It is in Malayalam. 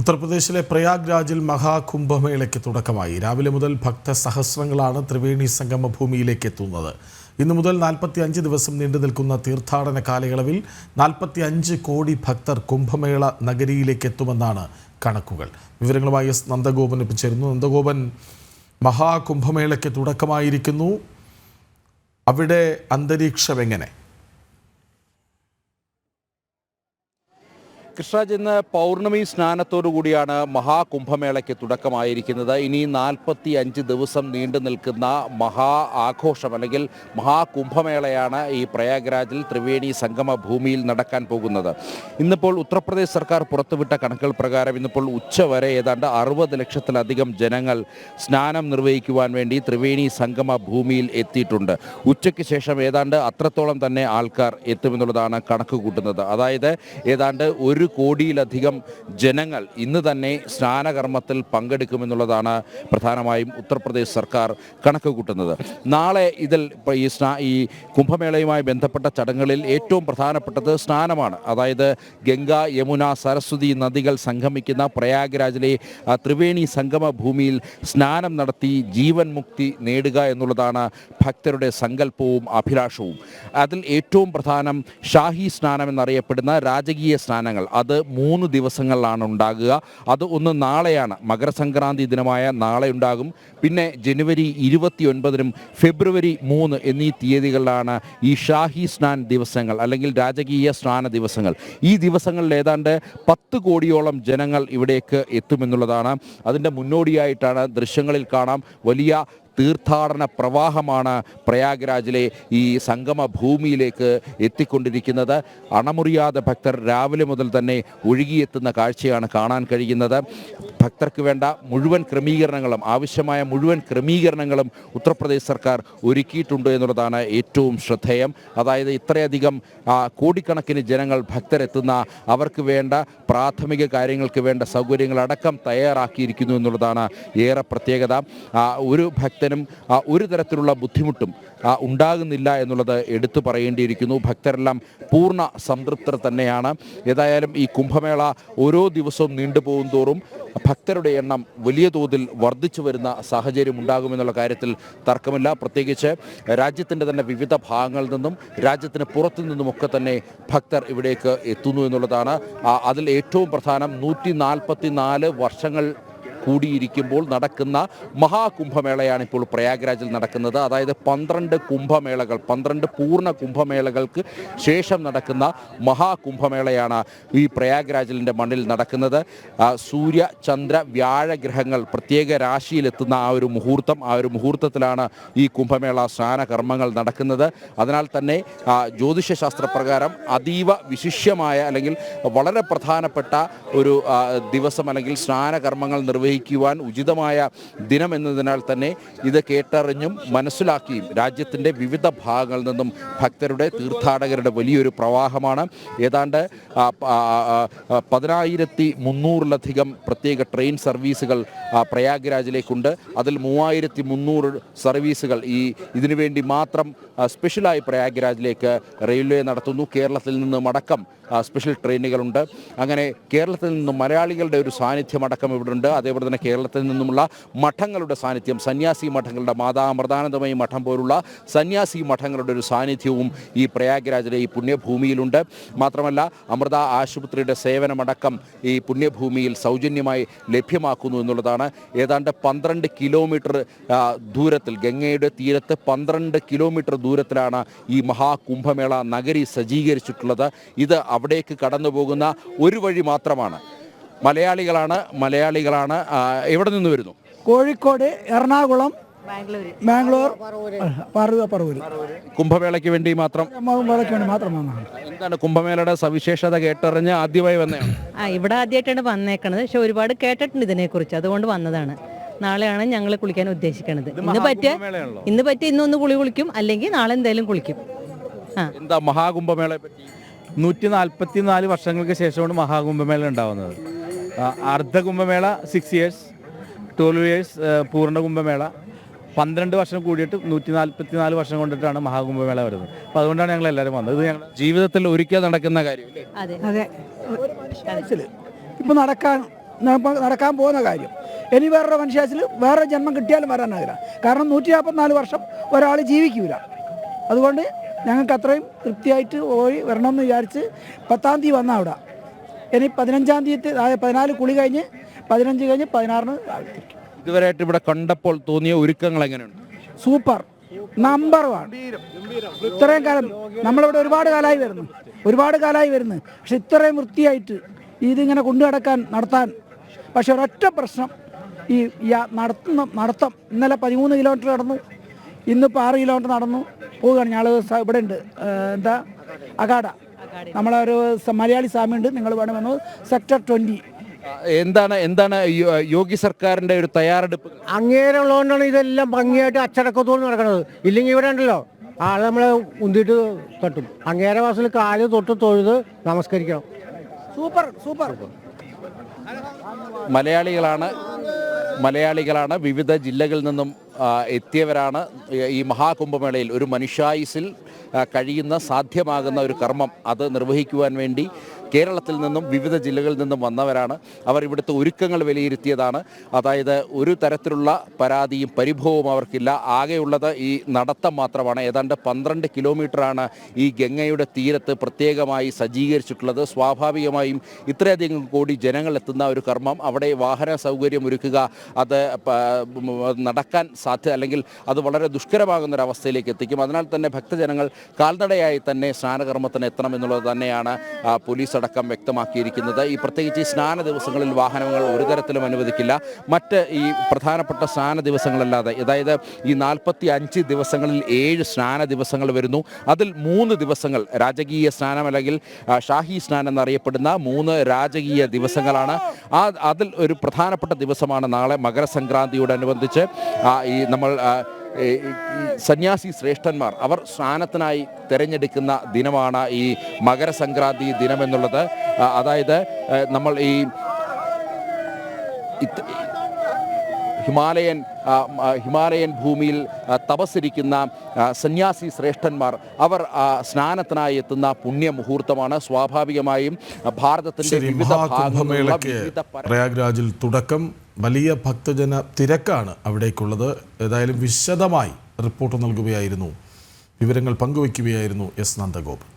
ഉത്തർപ്രദേശിലെ പ്രയാഗ്രാജിൽ മഹാകുംഭമേളയ്ക്ക് തുടക്കമായി. രാവിലെ മുതൽ ഭക്തസഹസ്രങ്ങളാണ് ത്രിവേണി സംഗമഭൂമിയിലേക്ക് എത്തുന്നത്. ഇന്നു മുതൽ 45 ദിവസം നീണ്ടു നിൽക്കുന്ന തീർത്ഥാടന കാലയളവിൽ 45 കോടി ഭക്തർ കുംഭമേള നഗരിയിലേക്ക് എത്തുമെന്നാണ് കണക്കുകൾ. വിവരങ്ങളുമായി എസ് നന്ദഗോപൻ ഇപ്പോൾ ചേരുന്നു. നന്ദഗോപൻ, മഹാകുംഭമേളയ്ക്ക് തുടക്കമായിരിക്കുന്നു. അവിടെ അന്തരീക്ഷം എങ്ങനെ? കൃഷ്ണരാജ്, ഇന്ന് പൗർണമി സ്നാനത്തോടു കൂടിയാണ് മഹാകുംഭമേളയ്ക്ക് തുടക്കമായിരിക്കുന്നത്. ഇനി 45 ദിവസം നീണ്ടു നിൽക്കുന്ന മഹാ ആഘോഷം അല്ലെങ്കിൽ മഹാകുംഭമേളയാണ് ഈ പ്രയാഗ്രാജിൽ ത്രിവേണി സംഗമ ഭൂമിയിൽ നടക്കാൻ പോകുന്നത്. ഇന്നിപ്പോൾ ഉത്തർപ്രദേശ് സർക്കാർ പുറത്തുവിട്ട കണക്കുകൾ പ്രകാരം ഇന്നിപ്പോൾ ഉച്ചവരെ ഏതാണ്ട് 60 ലക്ഷത്തിലധികം ജനങ്ങൾ സ്നാനം നിർവഹിക്കുവാൻ വേണ്ടി ത്രിവേണി സംഗമ ഭൂമിയിൽ എത്തിയിട്ടുണ്ട്. ഉച്ചയ്ക്ക് ശേഷം ഏതാണ്ട് അത്രത്തോളം തന്നെ ആൾക്കാർ എത്തുമെന്നുള്ളതാണ് കണക്ക് കൂട്ടുന്നത്. അതായത് ഏതാണ്ട് 1 കോടിയിലധികം ജനങ്ങൾ ഇന്ന് തന്നെ സ്നാനകർമ്മത്തിൽ പങ്കെടുക്കുമെന്നുള്ളതാണ് പ്രധാനമായും ഉത്തർപ്രദേശ് സർക്കാർ കണക്ക് കൂട്ടുന്നത്. നാളെ ഈ കുംഭമേളയുമായി ബന്ധപ്പെട്ട ചടങ്ങുകളിൽ ഏറ്റവും പ്രധാനപ്പെട്ടത് സ്നാനമാണ്. അതായത് ഗംഗ, യമുന, സരസ്വതി നദികൾ സംഗമിക്കുന്ന പ്രയാഗ്രാജിലെ ത്രിവേണി സംഗമ ഭൂമിയിൽ സ്നാനം നടത്തി ജീവൻ മുക്തി നേടുക എന്നുള്ളതാണ് ഭക്തരുടെ സങ്കല്പവും അഭിലാഷവും. അതിൽ ഏറ്റവും പ്രധാനം ഷാഹി സ്നാനം എന്നറിയപ്പെടുന്ന രാജകീയ സ്നാനങ്ങൾ. അത് 3 ദിവസങ്ങളിലാണ് ഉണ്ടാകുക. അത് ഒന്ന് നാളെയാണ്, മകരസംക്രാന്തി ദിനമായ നാളെ ഉണ്ടാകും. പിന്നെ ജനുവരി 29-നും ഫെബ്രുവരി 3 എന്നീ തീയതികളിലാണ് ഈ ഷാഹി സ്നാൻ ദിവസങ്ങൾ അല്ലെങ്കിൽ രാജകീയ സ്നാന ദിവസങ്ങൾ. ഈ ദിവസങ്ങളിൽ ഏതാണ്ട് 10 കോടിയോളം ജനങ്ങൾ ഇവിടേക്ക് എത്തുമെന്നുള്ളതാണ്. അതിൻ്റെ മുന്നോടിയായിട്ടാണ് ദൃശ്യങ്ങളിൽ കാണാം വലിയ തീർത്ഥാടന പ്രവാഹമാണ് പ്രയാഗ്രാജിലെ ഈ സംഗമ ഭൂമിയിലേക്ക് എത്തിക്കൊണ്ടിരിക്കുന്നത്. അണമുറിയാതെ ഭക്തർ രാവിലെ മുതൽ തന്നെ ഒഴുകിയെത്തുന്ന കാഴ്ചയാണ് കാണാൻ കഴിയുന്നത്. ഭക്തർക്ക് വേണ്ട മുഴുവൻ ക്രമീകരണങ്ങളും ആവശ്യമായ മുഴുവൻ ക്രമീകരണങ്ങളും ഉത്തർപ്രദേശ് സർക്കാർ ഒരുക്കിയിട്ടുണ്ട് എന്നുള്ളതാണ് ഏറ്റവും ശ്രദ്ധേയം. അതായത് ഇത്രയധികം കോടിക്കണക്കിന് ജനങ്ങൾ ഭക്തരെത്തുന്ന അവർക്ക് വേണ്ട പ്രാഥമിക കാര്യങ്ങൾക്ക് വേണ്ട സൗകര്യങ്ങളടക്കം തയ്യാറാക്കിയിരിക്കുന്നു എന്നുള്ളതാണ് ഏറെ പ്രത്യേകത. ഒരു ഭക്തനും ഒരു തരത്തിലുള്ള ബുദ്ധിമുട്ടും ഉണ്ടാകുന്നില്ല എന്നുള്ളത് എടുത്തു പറയേണ്ടിയിരിക്കുന്നു. ഭക്തരെല്ലാം പൂർണ്ണ സംതൃപ്തർ തന്നെയാണ്. ഏതായാലും ഈ കുംഭമേള ഓരോ ദിവസവും നീണ്ടുപോകും തോറും ഭക്തരുടെ എണ്ണം വലിയ തോതിൽ വർദ്ധിച്ചു വരുന്ന സാഹചര്യം ഉണ്ടാകുമെന്നുള്ള കാര്യത്തിൽ തർക്കമില്ല. പ്രത്യേകിച്ച് രാജ്യത്തിൻ്റെ തന്നെ വിവിധ ഭാഗങ്ങളിൽ നിന്നും രാജ്യത്തിന് പുറത്തു നിന്നുമൊക്കെ തന്നെ ഭക്തർ ഇവിടേക്ക് എത്തുന്നു എന്നുള്ളതാണ്. അതിൽ ഏറ്റവും പ്രധാനം 144 വർഷങ്ങൾ കൂടിയിരിക്കുമ്പോൾ നടക്കുന്ന മഹാകുംഭമേളയാണ് ഇപ്പോൾ പ്രയാഗ്രാജിൽ നടക്കുന്നത്. അതായത് 12 കുംഭമേളകൾ, 12 പൂർണ്ണ കുംഭമേളകൾക്ക് ശേഷം നടക്കുന്ന മഹാകുംഭമേളയാണ് ഈ പ്രയാഗ്രാജിലിൻ്റെ മണ്ണിൽ നടക്കുന്നത്. സൂര്യ, ചന്ദ്ര, വ്യാഴ ഗ്രഹങ്ങൾ പ്രത്യേക രാശിയിലെത്തുന്ന ആ ഒരു മുഹൂർത്തത്തിലാണ് ഈ കുംഭമേള സ്നാനകർമ്മങ്ങൾ നടക്കുന്നത്. അതിനാൽ തന്നെ ജ്യോതിഷശാസ്ത്രപ്രകാരം അതീവ വിശിഷ്യമായ അല്ലെങ്കിൽ വളരെ പ്രധാനപ്പെട്ട ഒരു ദിവസം അല്ലെങ്കിൽ സ്നാനകർമ്മങ്ങൾ നിർവഹിക്കുവാൻ ഉചിതമായ ദിനം എന്നതിനാൽ തന്നെ ഇത് കേട്ടറിഞ്ഞും മനസ്സിലാക്കിയും രാജ്യത്തിൻ്റെ വിവിധ ഭാഗങ്ങളിൽ നിന്നും ഭക്തരുടെ, തീർത്ഥാടകരുടെ വലിയൊരു പ്രവാഹമാണ്. ഏതാണ്ട് 10,300-ലധികം പ്രത്യേക ട്രെയിൻ സർവീസുകൾ പ്രയാഗ്രാജിലേക്കുണ്ട്. അതിൽ 3,300 സർവീസുകൾ ഇതിനുവേണ്ടി മാത്രം സ്പെഷ്യലായി പ്രയാഗ്രാജിലേക്ക് റെയിൽവേ നടത്തുന്നു. കേരളത്തിൽ നിന്നും അടക്കം സ്പെഷ്യൽ ട്രെയിനുകളുണ്ട്. അങ്ങനെ കേരളത്തിൽ നിന്നും മലയാളികളുടെ ഒരു സാന്നിധ്യം അടക്കം ഇവിടെ ഉണ്ട്. അതേപോലെ തന്നെ കേരളത്തിൽ നിന്നുമുള്ള മഠങ്ങളുടെ സാന്നിധ്യം, സന്യാസി മഠങ്ങളുടെ, മാതാ അമൃതാനന്ദമയി മഠം പോലുള്ള സന്യാസി മഠങ്ങളുടെ ഒരു സാന്നിധ്യവും ഈ പ്രയാഗ്രാജിലെ ഈ പുണ്യഭൂമിയിലുണ്ട്. മാത്രമല്ല അമൃത ആശുപത്രിയുടെ സേവനമടക്കം ഈ പുണ്യഭൂമിയിൽ സൗജന്യമായി ലഭ്യമാക്കുന്നു എന്നുള്ളതാണ്. ഏതാണ്ട് 12 കിലോമീറ്റർ ദൂരത്തിൽ, ഗംഗയുടെ തീരത്ത് 12 കിലോമീറ്റർ ദൂരത്തിലാണ് ഈ മഹാകുംഭമേള നഗരി സജ്ജീകരിച്ചിട്ടുള്ളത്. ഇത് അവിടേക്ക് കടന്നു പോകുന്ന ഒരു വഴി മാത്രമാണ്. മലയാളികളാണ്. എവിടെ നിന്ന് വരുന്നു? കോഴിക്കോട്, എറണാകുളം, ബാംഗ്ലൂർ, പറവൂർ. കുംഭമേളയ്ക്ക് വേണ്ടി മാത്രം വന്നതാണ്. എന്താണ് കുംഭമേളയുടെ സവിശേഷത കേട്ടറിഞ്ഞ് ആദ്യമായി വന്നതാണ്? ഇവിടെ ആദ്യമായിട്ടാണ് വന്നേക്കണത്. പക്ഷെ ഒരുപാട് കേട്ടിട്ടുണ്ട് ഇതിനെക്കുറിച്ച്, അതുകൊണ്ട് വന്നതാണ്. നാളെയാണ് ഞങ്ങൾ കുളിക്കാൻ ഉദ്ദേശിക്കുന്നത്. ഇന്ന് പറ്റിയ ഇന്നൊന്ന് കുളിക്കും, അല്ലെങ്കിൽ നാളെ എന്തായാലും കുളിക്കും. എന്താ മഹാകുംഭമേളയെ പറ്റി? 144 വർഷങ്ങൾക്ക് ശേഷമാണ് മഹാകുംഭമേള ഉണ്ടാവുന്നത്. അർദ്ധകുംഭമേള 6 ഇയേഴ്സ്, 12 ഇയേഴ്സ് പൂർണ്ണ കുംഭമേള, 12 വർഷം കൂടിയിട്ട് 144 വർഷം കൊണ്ടിട്ടാണ് മഹാകുംഭമേള വരുന്നത്. അപ്പോൾ അതുകൊണ്ടാണ് ഞങ്ങൾ എല്ലാവരും വന്നത്. ഇത് ഞങ്ങളുടെ ജീവിതത്തിൽ ഒരിക്കൽ നടക്കുന്ന കാര്യം. അതെ, ഇപ്പം നടക്കാൻ നടക്കാൻ പോകുന്ന കാര്യം. ഇനി വേറൊരു മനുഷ്യാസിൽ വേറെ ജന്മം കിട്ടിയാലും വരാനാകില്ല. കാരണം 144 വർഷം ഒരാൾ ജീവിക്കില്ല. അതുകൊണ്ട് ഞങ്ങൾക്ക് അത്രയും തൃപ്തിയായിട്ട് പോയി വരണമെന്ന് വിചാരിച്ച് 10-ാം തീയതി വന്നാൽ അവിടെ. ഇനി 15-ാം തീയതി 14 കുളി കഴിഞ്ഞ് 15 കഴിഞ്ഞ് 16-ന് ഇതുവരെയായിട്ട് ഇവിടെ കണ്ടപ്പോൾ തോന്നിയ ഒരുക്കങ്ങൾ എങ്ങനെയുണ്ട്? Super, number 1. ഇത്രയും കാലം നമ്മളിവിടെ ഒരുപാട് കാലമായി വരുന്നു. പക്ഷെ ഇത്രയും വൃത്തിയായിട്ട് ഇതിങ്ങനെ നടത്താൻ പക്ഷെ ഒരൊറ്റ പ്രശ്നം, ഈ നടത്തം. ഇന്നലെ 13 കിലോമീറ്റർ നടന്നു, ഇന്നിപ്പോൾ 6 കിലോമീറ്റർ നടന്നു പോവുകയാണ്. ഞങ്ങൾ ഇവിടെ ഉണ്ട്, എന്താ അഗാഡ, നമ്മളൊരു മലയാളി സ്വാമിയുണ്ട്, നിങ്ങൾ വേണം വന്നു, സെക്ടർ 20. എന്താണ് യോഗി സർക്കാരിന്റെ ഒരു തയ്യാറെടുപ്പ്? അങ്ങേരുള്ളതുകൊണ്ടാണ് ഇതെല്ലാം ഭംഗിയായിട്ട് അച്ചടക്കത്തോട് നടക്കുന്നത്. ഇല്ലെങ്കിൽ ഇവിടെ ഉണ്ടല്ലോ ആളെ നമ്മളെ ഉന്തിയിട്ട് തട്ടും. അങ്ങേരെ വാസൽ കാല് തൊട്ട് തൊഴുത് നമസ്കരിക്കണം. സൂപ്പർ. മലയാളികളാണ് വിവിധ ജില്ലകളിൽ നിന്നും എത്തിയവരാണ്. ഈ മഹാകുംഭമേളയിൽ ഒരു മനുഷ്യായുസിൽ കഴിയുന്ന സാധ്യമാകുന്ന ഒരു കർമ്മം അത് നിർവഹിക്കുവാൻ വേണ്ടി കേരളത്തിൽ നിന്നും വിവിധ ജില്ലകളിൽ നിന്നും വന്നവരാണ്. അവർ ഇവിടുത്തെ ഒരുക്കങ്ങൾ വിലയിരുത്തിയതാണ്. അതായത് ഒരു തരത്തിലുള്ള പരാതിയും പരിഭവവും അവർക്കില്ല. ആകെയുള്ളത് ഈ നടത്തം മാത്രമാണ്. ഏതാണ്ട് 12 കിലോമീറ്ററാണ് ഈ ഗംഗയുടെ തീരത്ത് പ്രത്യേകമായി സജ്ജീകരിച്ചിട്ടുള്ളത്. സ്വാഭാവികമായും ഇത്രയധികം കോടി ജനങ്ങൾ എത്തുന്ന ഒരു കർമ്മം, അവിടെ വാഹന സൗകര്യം ഒരുക്കുക, അത് നടക്കാൻ സാധ്യത അല്ലെങ്കിൽ അത് വളരെ ദുഷ്കരമാകുന്നൊരവസ്ഥയിലേക്ക് എത്തിക്കും. അതിനാൽ തന്നെ ഭക്തജനങ്ങൾ കാൽനടയായി തന്നെ സ്നാനകർമ്മത്തിന് എത്തണം എന്നുള്ളത് തന്നെയാണ് പോലീസ് അടക്കം വ്യക്തമാക്കിയിരിക്കുന്നത്. ഈ പ്രത്യേകിച്ച് ഈ സ്നാന ദിവസങ്ങളിൽ വാഹനങ്ങൾ ഒരു തരത്തിലും അനുവദിക്കില്ല. മറ്റ് ഈ പ്രധാനപ്പെട്ട സ്നാന ദിവസങ്ങളല്ലാതെ, അതായത് ഈ 45 ദിവസങ്ങളിൽ 7 സ്നാന ദിവസങ്ങൾ വരുന്നു. അതിൽ 3 ദിവസങ്ങൾ രാജകീയ സ്നാനം അല്ലെങ്കിൽ ഷാഹി സ്നാനം എന്നറിയപ്പെടുന്ന 3 രാജകീയ ദിവസങ്ങളാണ്. അതിൽ ഒരു പ്രധാനപ്പെട്ട ദിവസമാണ് നാളെ മകരസംക്രാന്തിയോടനുബന്ധിച്ച് ഈ നമ്മൾ സന്യാസി ശ്രേഷ്ഠന്മാർ അവർ സ്നാനത്തിനായി തിരഞ്ഞെടുക്കുന്ന ദിനമാണ് ഈ മകരസംക്രാന്തി ദിനമെന്നുള്ളത്. അതായത് നമ്മൾ ഈ ഹിമാലയൻ ഭൂമിയിൽ തപസ്സിരിക്കുന്ന സന്യാസി ശ്രേഷ്ഠന്മാർ അവർ സ്നാനത്തിനായി എത്തുന്ന പുണ്യമുഹൂർത്തമാണ്. സ്വാഭാവികമായും ഭാരതത്തിൻ്റെ വിവിധ മഹാകുംഭമേളയ്ക്ക് പ്രയാഗ്രാജിൽ തുടക്കം. വലിയ ഭക്തജന തിരക്കാണ് അവിടേക്കുള്ളത്. ഏതായാലും വിശദമായി റിപ്പോർട്ട് നൽകുകയായിരുന്നു, വിവരങ്ങൾ പങ്കുവയ്ക്കുകയായിരുന്നു എസ് നന്ദഗോപൻ.